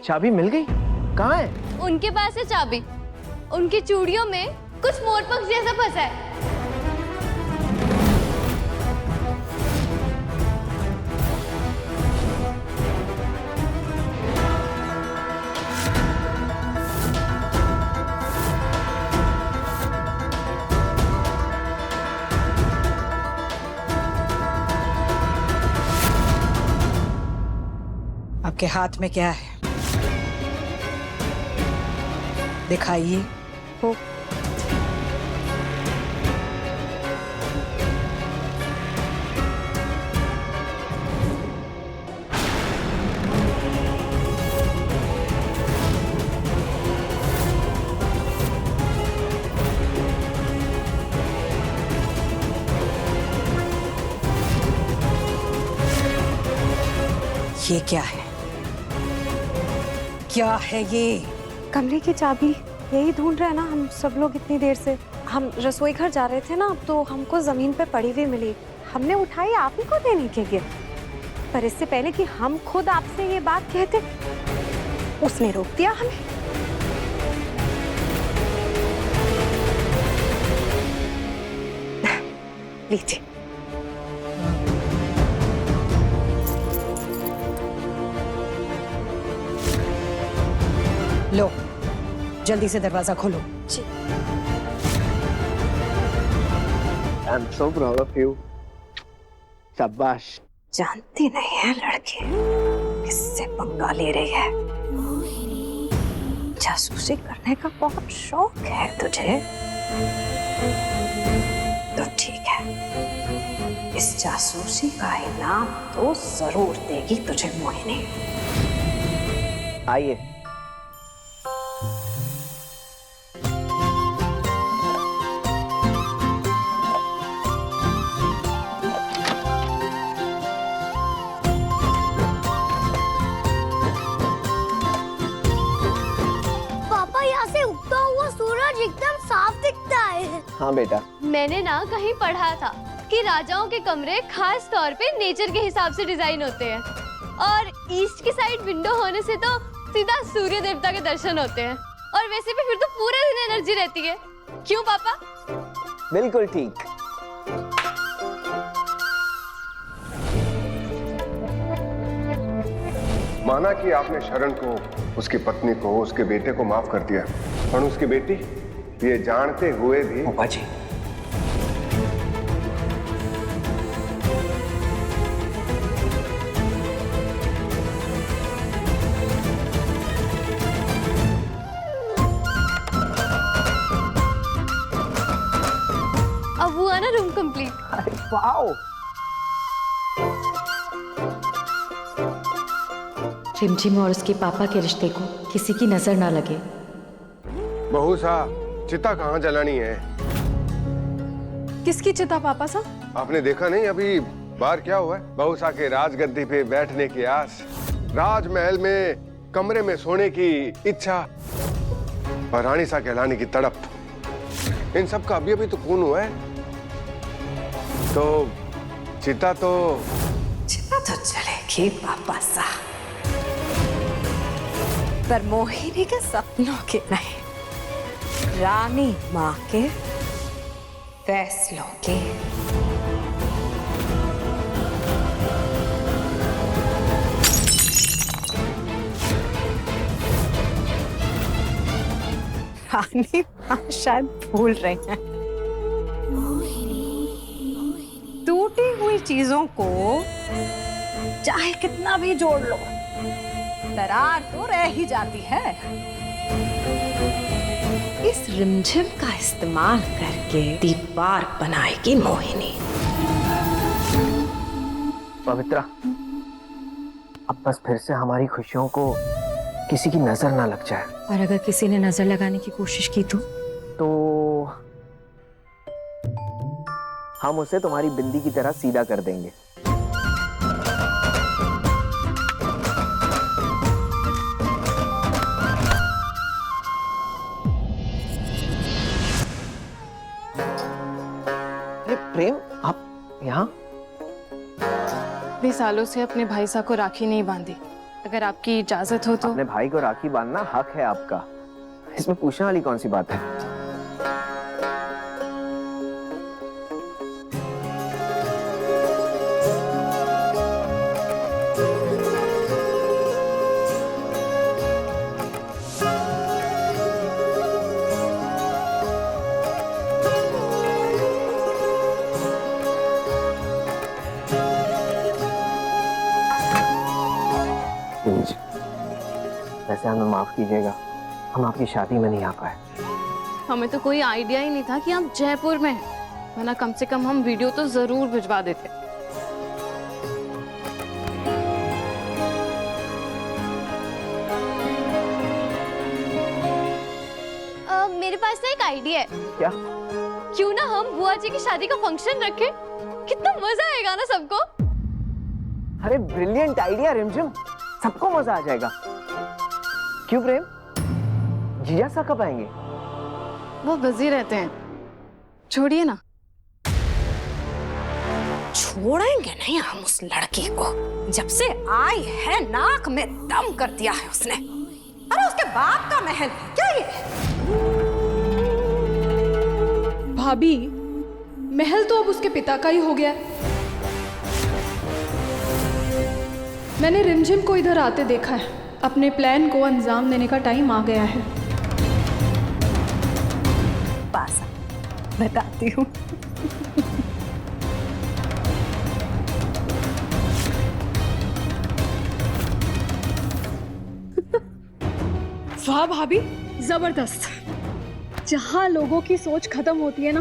चाबी मिल गई? कहाँ है? उनके पास है चाबी। उनकी चूड़ियों में कुछ मोरपंख जैसा फंसा है। आपके हाथ में क्या है? दिखाइए। हो ये क्या है? क्या है ये? कमरे की चाबी यही ढूंढ रहे हैं ना हम सब लोग इतनी देर से। हम रसोई घर जा रहे थे ना, तो हमको जमीन पे पड़ी हुई मिली। हमने उठाई आप ही को देने के लिए, पर इससे पहले कि हम खुद आपसे ये बात कहते उसने रोक दिया हमें। लीजिए। लो, जल्दी से दरवाजा खोलो। जी। I am so proud of you. शाबाश। जानती नहीं है लड़के किससे पंगा ले रही है। जासूसी करने का बहुत शौक है तुझे, तो ठीक है, इस जासूसी का इनाम तो जरूर देगी तुझे मोहिनी। आइए। पापा, यहाँ से उगता हुआ सूरज एकदम साफ दिखता है। हाँ बेटा। मैंने ना कहीं पढ़ा था कि राजाओं के कमरे खास तौर पे नेचर के हिसाब से डिजाइन होते हैं, और ईस्ट की साइड विंडो होने से तो सीधा सूर्य देवता के दर्शन होते हैं। और वैसे भी फिर तो पूरे दिन एनर्जी रहती है। क्यों पापा? बिल्कुल ठीक। माना कि आपने शरण को, उसकी पत्नी को, उसके बेटे को माफ कर दिया, पर उसकी बेटी ये जानते हुए भी। पापा जी, अब हुआ ना रूम कंप्लीट। अरे वाओ। रिमझिम और उसके पापा के रिश्ते को किसी की नजर ना लगे। बहू सा, चिता कहाँ जलानी है? किसकी चिता पापा साहब? आपने देखा नहीं अभी बाहर क्या हुआ है? बहू सा के राजगद्दी पे बैठने की आस, राजमहल में कमरे में सोने की इच्छा, और रानी सा कहलाने की तड़प, इन सब का अभी अभी तो खून हुआ है। तो चिता तो चलेगी पापा साहब, पर मोहिनी के सपनों के नहीं, रानी माँ के फैसलों के। रानी माँ शायद भूल रहे हैं, टूटी हुई चीजों को चाहे कितना भी जोड़ लो, दरार तो रह ही जाती है। इस रिमझिम का इस्तेमाल करके दीवार बनाएगी मोहिनी। पवित्रा, अब बस फिर से हमारी खुशियों को किसी की नजर ना लग जाए। और अगर किसी ने नजर लगाने की कोशिश की तो हम उसे तुम्हारी बिंदी की तरह सीधा कर देंगे। अरे प्रेम, आप यहाँ? भी सालों से अपने भाई साहब को राखी नहीं बांधी, अगर आपकी इजाजत हो तो। अपने भाई को राखी बांधना हक है आपका, इसमें पूछने वाली कौन सी बात है। प्लीज, वैसे हमें माफ कीजिएगा, हम आपकी शादी में नहीं आ पाए। हमें तो कोई आइडिया ही नहीं था कि आप जयपुर में हैं, वरना कम से कम हम वीडियो तो जरूर भिजवा देते। मेरे पास ना एक आइडिया है। क्या? क्यों ना हम बुआ जी की शादी का फंक्शन रखें? कितना मजा आएगा ना सबको। अरे ब्रिलियंट आइडिया रिमझिम, सबको मजा आ जाएगा। क्यों प्रेम, जीजा सा कब आएंगे? वो बिजी रहते हैं, छोड़िए ना। छोड़ेंगे नहीं हम उस लड़की को, जब से आई है नाक में दम कर दिया है उसने। अरे उसके बाप का महल है क्या ये? भाभी, महल तो अब उसके पिता का ही हो गया है। मैंने रिमझिम को इधर आते देखा है, अपने प्लान को अंजाम देने का टाइम आ गया है। पास बताती हूँ। वाह भाभी, जबरदस्त। जहाँ लोगों की सोच खत्म होती है ना,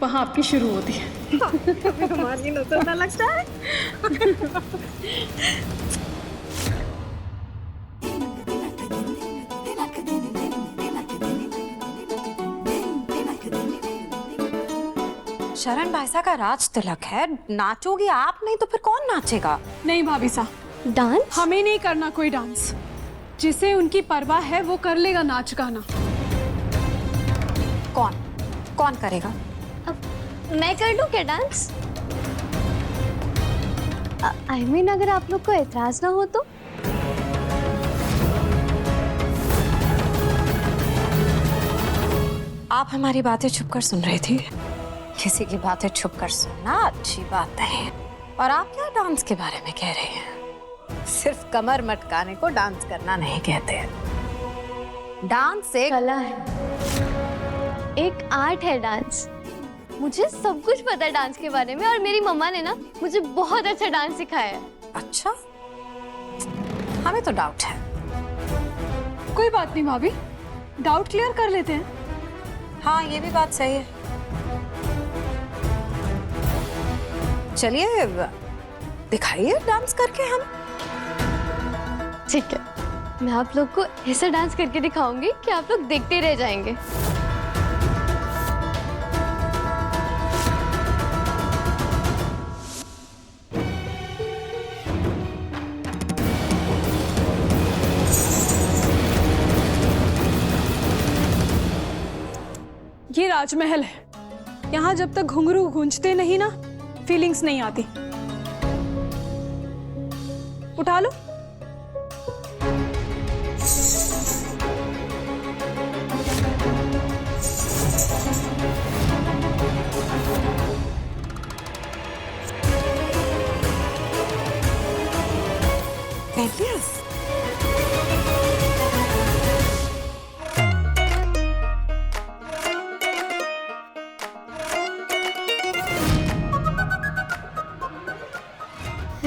वहाँ आपकी शुरू होती है। हमारी नजर ना लगता है। शरण भाईसा का राज तिलक है, नाचोगी आप, नहीं तो फिर कौन नाचेगा? नहीं भाभी साहब, डांस? हमें नहीं करना कोई डांस। जिसे उनकी परवाह है वो कर लेगा नाच गाना। कौन कौन करेगा? मैं कर लूं क्या डांस? आई मीन अगर आप लोग को एतराज ना हो तो। आप हमारी बातें छुप कर सुन रही थी। किसी की बातें छुप कर सुनना अच्छी बात है। और आप क्या डांस के बारे में कह रहे हैं? सिर्फ कमर मटकाने को डांस करना नहीं कहते। डांस एक कला है, एक आर्ट है डांस। मुझे सब कुछ पता है डांस के बारे में, और मेरी मम्मा ने ना मुझे बहुत अच्छा डांस सिखाया है। अच्छा, हमें तो डाउट है। कोई बात नहीं भाभी, डाउट क्लियर कर लेते हैं। हाँ, ये भी बात सही है। चलिए दिखाइए डांस करके हम। ठीक है, मैं आप लोग को ऐसा डांस करके दिखाऊंगी कि आप लोग देखते रह जाएंगे। ये राजमहल है, यहाँ जब तक घुंघरू गूंजते नहीं ना, फीलिंग्स नहीं आती। उठा लो।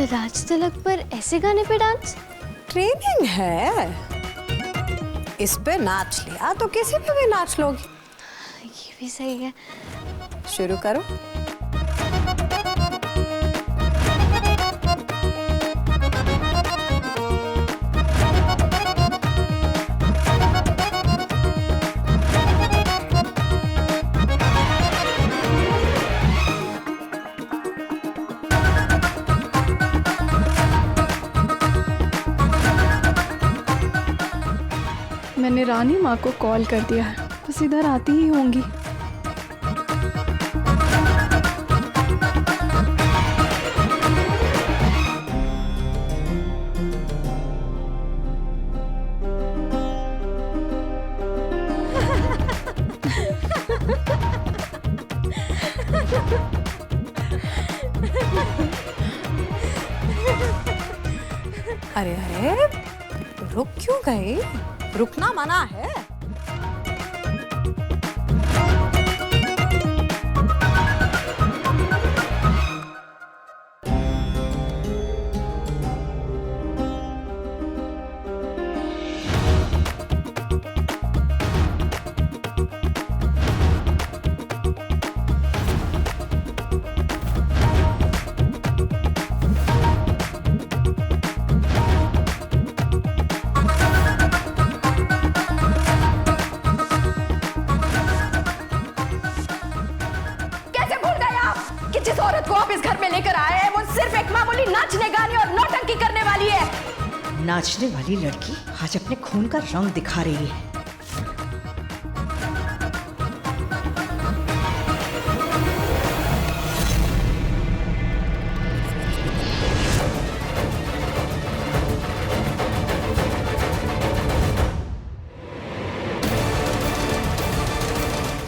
राज तिलक पर ऐसे गाने पे डांस? ट्रेनिंग है, इस पे नाच लिया तो किसी पे भी नाच लोगी। ये भी सही है। शुरू करो। मैंने रानी माँ को कॉल कर दिया है, बस इधर आती ही होंगी। अरे अरे, रुक क्यों गई? रुकना मना है। जिस औरत को आप इस घर में लेकर आए हैं वो सिर्फ एक मामूली नाचने गाने और नौटंकी करने वाली है। नाचने वाली लड़की आज अपने खून का रंग दिखा रही है।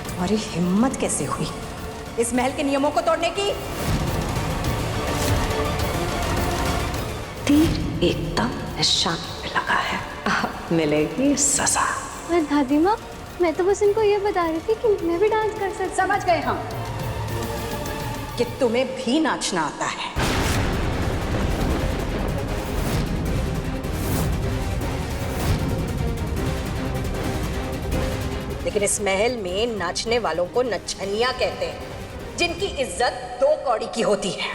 तुम्हारी हिम्मत कैसे हुई इस महल के नियमों को तोड़ने की? तीर एकदम निशाने पे लगा है, अब मिलेगी सजा। पर दादी माँ, मैं तो बस इनको ये बता रही थी कि मैं भी डांस कर सकती। समझ गए हम कि तुम्हें भी नाचना आता है। लेकिन इस महल में नाचने वालों को नचनिया कहते हैं, जिनकी इज्जत 2 कौड़ी की होती है।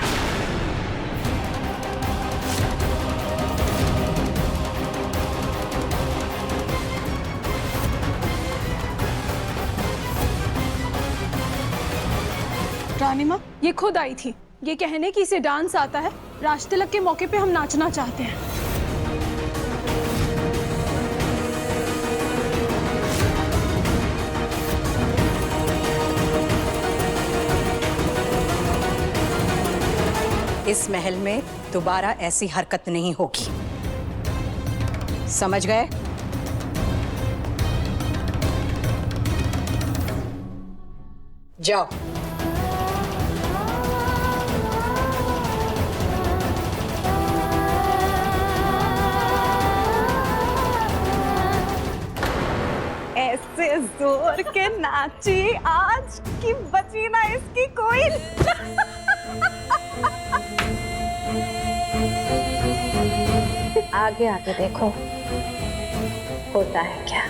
रानी माँ ये खुद आई थी ये कहने कि इसे डांस आता है, राष्ट्रतिलक के मौके पे हम नाचना चाहते हैं। इस महल में दोबारा ऐसी हरकत नहीं होगी, समझ गए? जाओ। ऐसे जोर के नाची आज की बची ना इसकी कोई। आगे आगे देखो होता है क्या।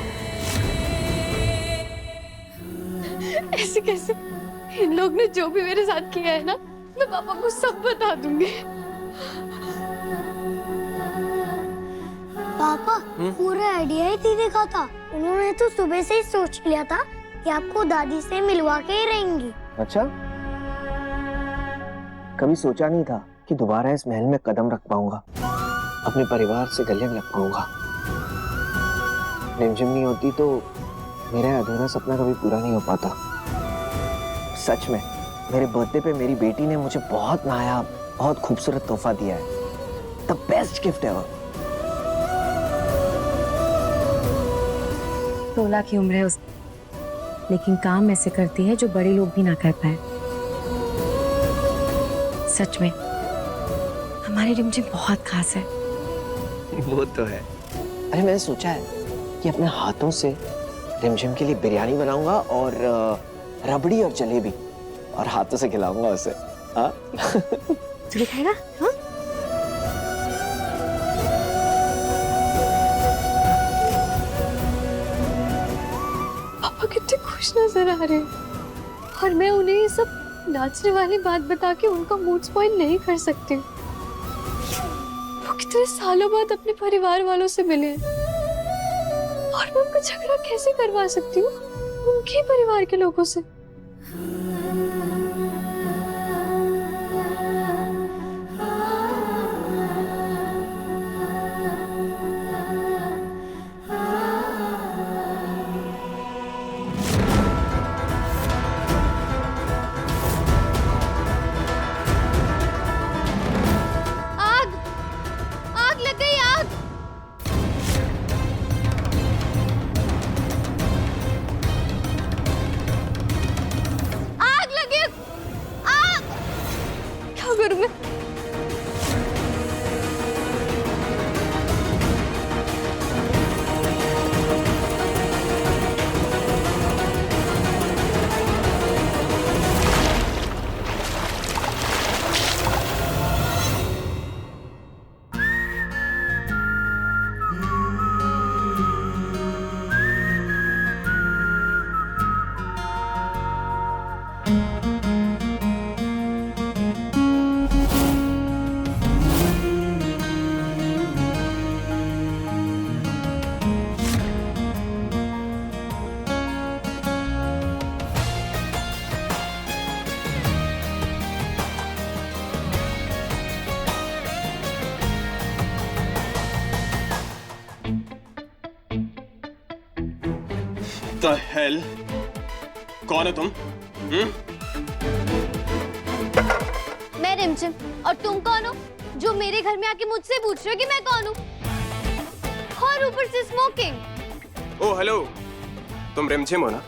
ऐसे कैसे? इन लोग ने जो भी मेरे साथ किया है ना, मैं पापा को सब बता दूंगी। पापा पूरा आइडिया ही दीदी का था। उन्होंने तो सुबह से ही सोच लिया था कि आपको दादी से मिलवा के ही रहेंगी। अच्छा, कभी सोचा नहीं था कि दोबारा इस महल में कदम रख पाऊंगा, अपने परिवार से गले लग पाऊंगा। रिमझिम नहीं होती तो मेरा अधूरा सपना कभी पूरा नहीं हो पाता। सच में मेरे बर्थडे पे मेरी बेटी ने मुझे बहुत नायाब, बहुत खूबसूरत तोहफा दिया है। The best gift ever. 16 की उम्र है उस, लेकिन काम ऐसे करती है जो बड़े लोग भी ना कर पाए। सच में हमारी रिमझिम बहुत खास है। वो तो है। अरे मैंने सोचा है कि अपने हाथों से रिमझिम के लिए बिरयानी बनाऊंगा और रबड़ी और जलेबी, और हाथों से खिलाऊंगा उसे। हाँ? तू भी खाएगा? हाँ? पापा कितने खुश नजर आ रहे हैं, और मैं उन्हें ये सब नाचने वाली बात बता के उनका मूड स्पॉइल नहीं कर सकती। वो कितने सालों बाद अपने परिवार वालों से मिले हैं, और मैं उनका झगड़ा कैसे करवा सकती हूँ उनके परिवार के लोगों से। The hell? कौन है तुम? मैं रिमझिम, और तुम कौन हो जो मेरे घर में आके मुझसे पूछ रहे हो कि मैं कौन हूँ? और ऊपर से स्मोकिंग। ओ हेलो, तुम रिमझिम हो ना?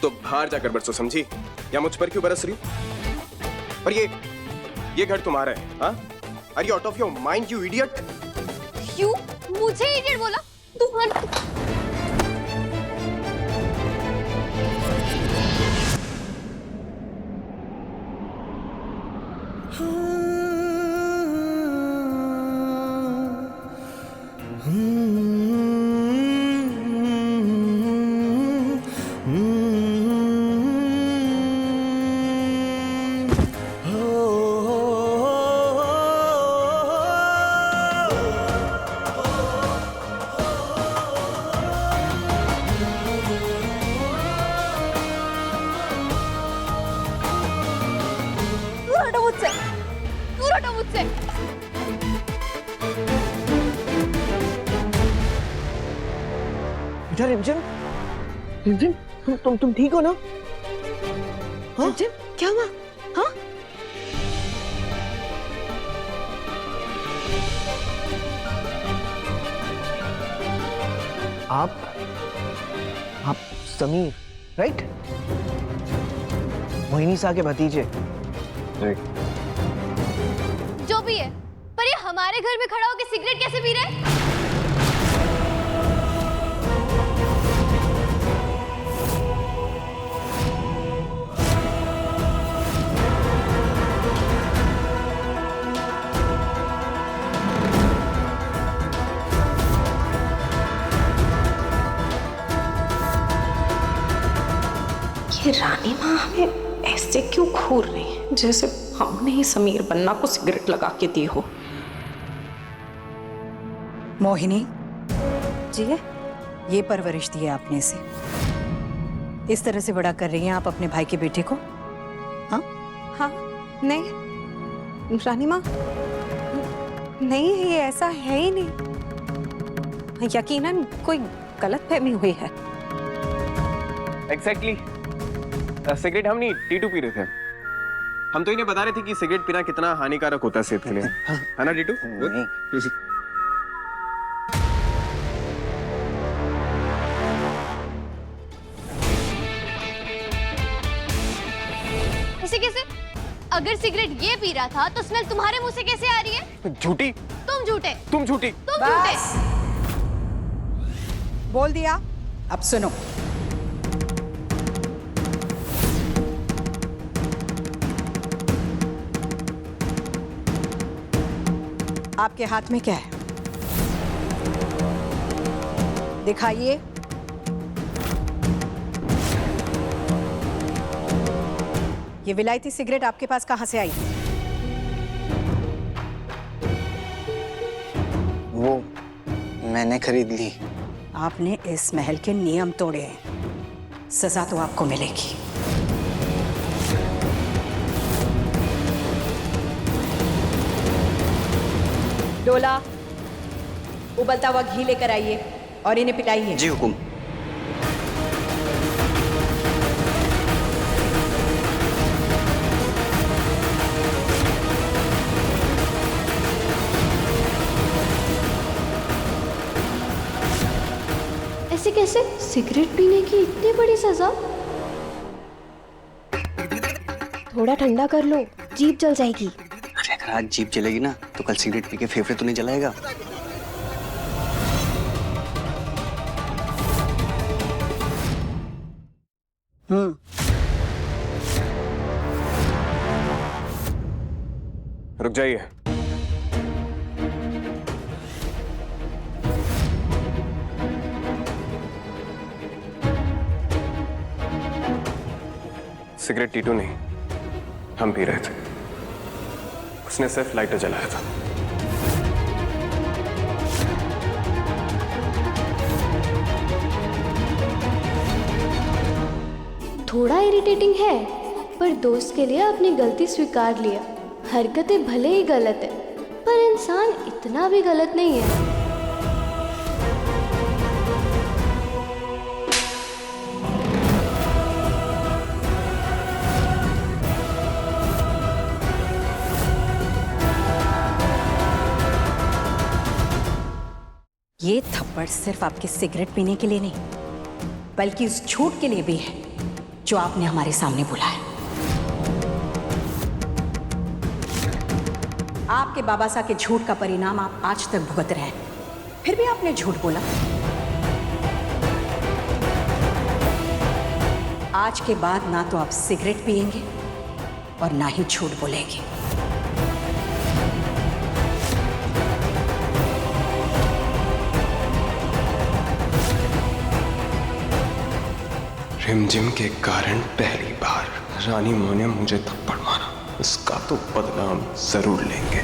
तो बाहर जाकर बरसो, समझी? या मुझ पर क्यों बरस रही हो? और ये घर तुम्हारा है, हाँ? Are you out of your mind you idiot? क्यों मुझे इडियट बोला? तू हट। बेटा रिमझिम, रिमझिम, तुम ठीक हो ना? हाँ? रिमझिम, क्या हुआ? हाँ? आप समीर, राइट? मोहिनी सा के भतीजे। जो भी है, पर ये हमारे घर में खड़ा होकर सिगरेट कैसे पी रहा है? ये रानी माँ हमें ऐसे क्यों घूर रही है जैसे हमने ही समीर बन्ना को सिगरेट लगा के दी हो। मोहिनी जी, ये परवरिश दी है आपने इसे, इस तरह से बड़ा कर रही हैं आप अपने भाई के बेटे को? हाँ हाँ, नहीं रानी माँ, नहीं, ये ऐसा है ही नहीं। यकीनन कोई गलतफहमी हुई है। एग्जैक्टली। सिगरेट हम नहीं, टीटू पी रहे थे। हम तो इन्हें बता रहे थे कि सिगरेट पीना कितना हानिकारक होता है सेहत के लिए, है ना टीटू? ऐसे कैसे? अगर सिगरेट ये पी रहा था तो स्मेल तुम्हारे मुंह से कैसे आ रही है? झूठी। तुम झूठे। तुम झूठी। तुम झूठे। बोल दिया, अब सुनो। आपके हाथ में क्या है? दिखाइए। ये विलायती सिगरेट आपके पास कहां से आई? वो मैंने खरीद ली। आपने इस महल के नियम तोड़े हैं, सजा तो आपको मिलेगी। डोला, उबलता हुआ घी लेकर आइए और इन्हें पिलाइए। जी हुकुम। ऐसे कैसे? सिगरेट पीने की इतनी बड़ी सजा? थोड़ा ठंडा कर लो, जीभ जल जाएगी। अगर आज जीप जलेगी ना तो कल सिगरेट पी के फेफड़े तो नहीं जलाएगा। रुक जाइए। सिगरेट टीटू नहीं, हम पी रहे थे। उसने सिर्फ लाइटर जलाया था। थोड़ा इरिटेटिंग है, पर दोस्त के लिए अपनी गलती स्वीकार लिया। हरकतें भले ही गलत है, पर इंसान इतना भी गलत नहीं है। थप्पड़ सिर्फ आपके सिगरेट पीने के लिए नहीं, बल्कि उस झूठ के लिए भी है जो आपने हमारे सामने बोला है। आपके बाबा साहब के झूठ का परिणाम आप आज तक भुगत रहे हैं, फिर भी आपने झूठ बोला। आज के बाद ना तो आप सिगरेट पिएंगे और ना ही झूठ बोलेंगे। रिमझिम के कारण पहली बार रानी माँ ने मुझे थप्पड़ मारा, इसका तो बदनाम जरूर लेंगे।